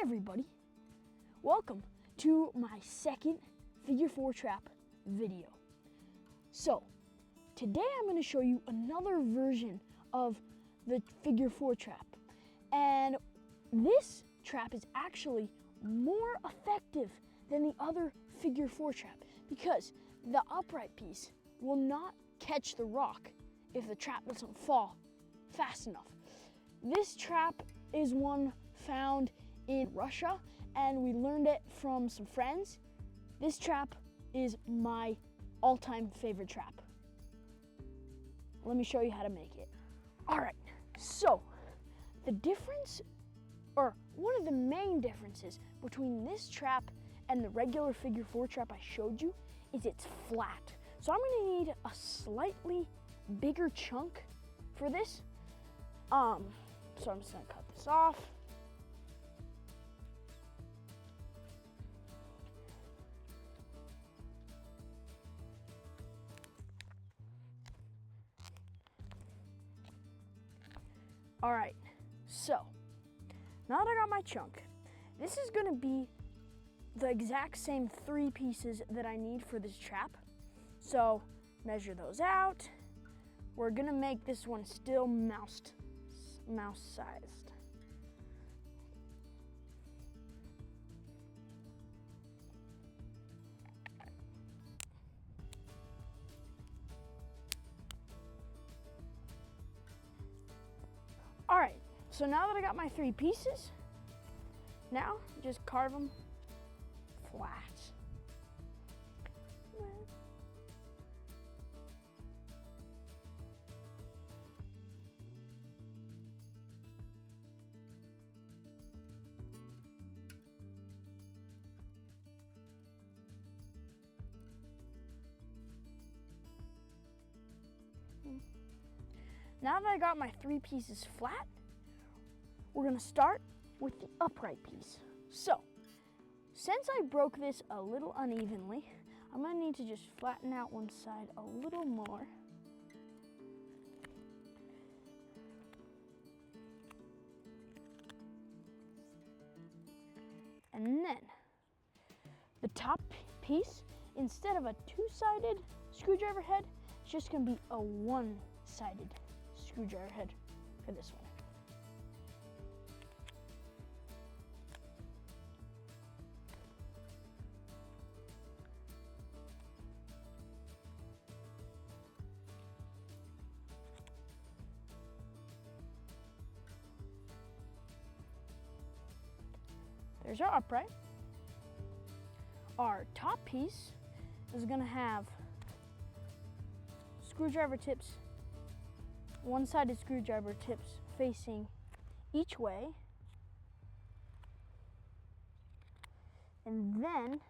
everybody, welcome to my second figure 4 trap video. So today I'm going to show you another version of the figure 4 trap, and this trap is actually more effective than the other figure 4 trap because the upright piece will not catch the rock if the trap doesn't fall fast enough. This trap is one found in Russia, and we learned it from some friends. This trap is my all-time favorite trap. Let me show you how to make it. All right, so the difference, or one of the main differences between this trap and the regular figure 4 trap I showed you is it's flat. So I'm gonna need a slightly bigger chunk for this. So I'm just gonna cut this off. All right, so now that I got my chunk, this is gonna be the exact same 3 pieces that I need for this trap. So measure those out. We're gonna make this one still mouse sized. All right, so now that I got my 3 pieces, now just carve them flat. Now that I got my 3 pieces flat, we're gonna start with the upright piece. So, since I broke this a little unevenly, I'm gonna need to just flatten out one side a little more. And then, the top piece, instead of a 2-sided screwdriver head, it's just gonna be a 1-sided screwdriver head for this one. There's our upright. Our top piece is gonna have screwdriver tips, 1-sided screwdriver tips facing each way, and then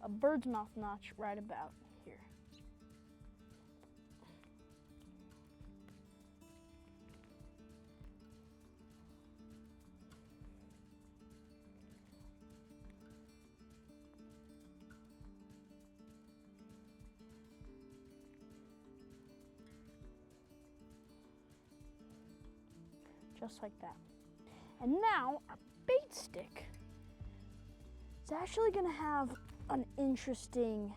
a bird's mouth notch right about here. Just like that. And now our bait stick is actually gonna have an interesting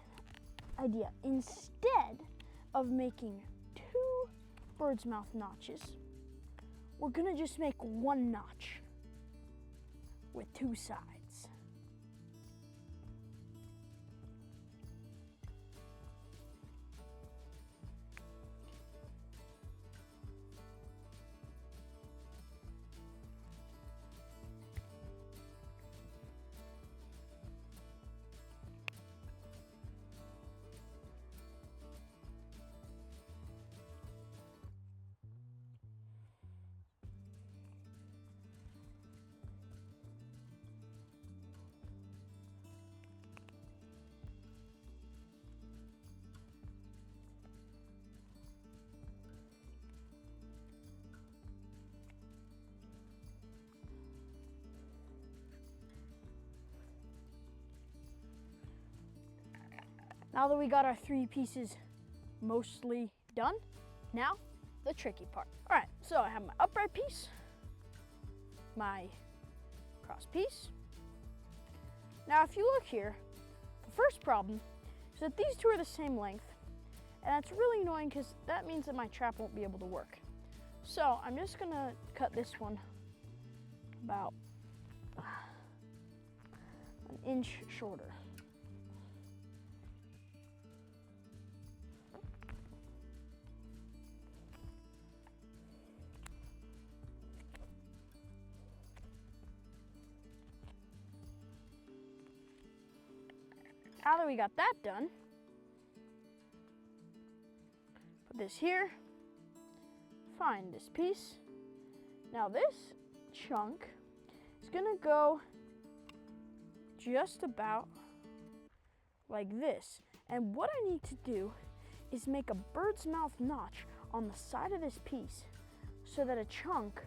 idea. Instead of making 2 bird's mouth notches, we're gonna just make 1 notch with 2 sides. Now that we got our 3 pieces mostly done, now the tricky part. All right, so I have my upright piece. my cross piece. Now if you look here, the first problem is that these two are the same length, and that's really annoying because that means that my trap won't be able to work. So I'm just gonna cut this one about an inch shorter. Now that we got that done, put this here, find this piece. Now this chunk is gonna go just about like this. And what I need to do is make a bird's mouth notch on the side of this piece so that a chunk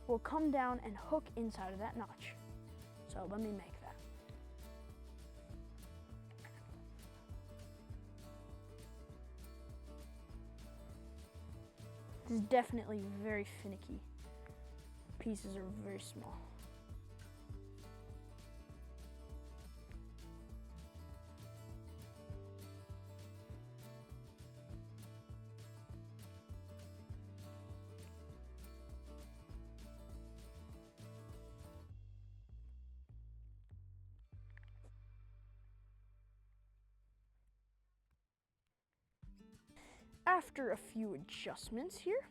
will come down and hook inside of that notch. So let me make that. This is definitely very finicky. Pieces are very small. After a few adjustments here,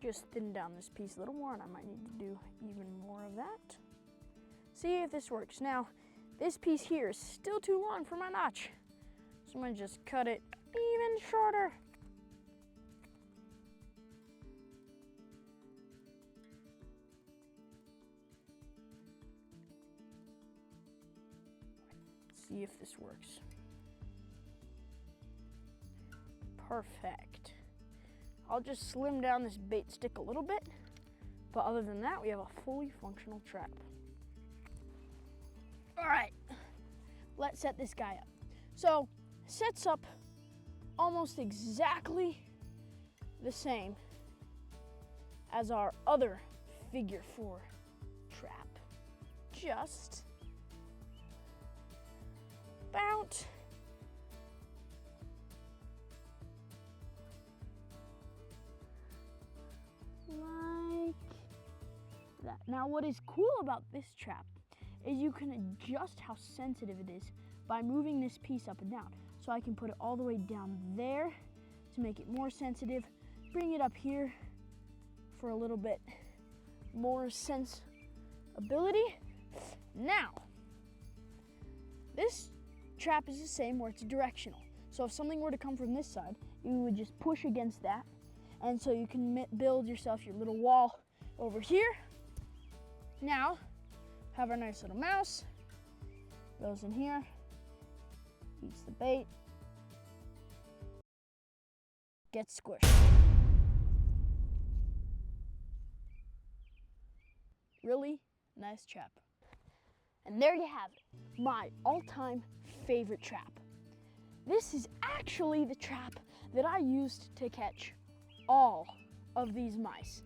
just thin down this piece a little more, and I might need to do even more of that. See if this works. Now, this piece here is still too long for my notch, so I'm gonna just cut it even shorter. See if this works. Perfect. I'll just slim down this bait stick a little bit, but other than that, we have a fully functional trap. All right, let's set this guy up. So, sets up almost exactly the same as our other figure 4 trap. Just about like that. Now what is cool about this trap is you can adjust how sensitive it is by moving this piece up and down. So I can put it all the way down there to make it more sensitive, bring it up here for a little bit more sensibility. Now, this trap is the same where it's directional. So if something were to come from this side, you would just push against that. And so you can build yourself your little wall over here. Now, have our nice little mouse, goes in here, eats the bait, gets squished. Really nice trap. And there you have it, my all-time favorite trap. This is actually the trap that I used to catch all of these mice.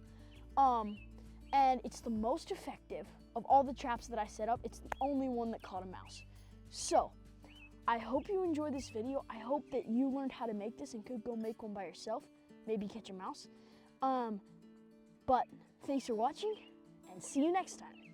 And it's the most effective of all the traps that I set up. It's the only one that caught a mouse. So, I hope you enjoyed this video. I hope that you learned how to make this and could go make one by yourself, maybe catch a mouse. But thanks for watching, and see you next time.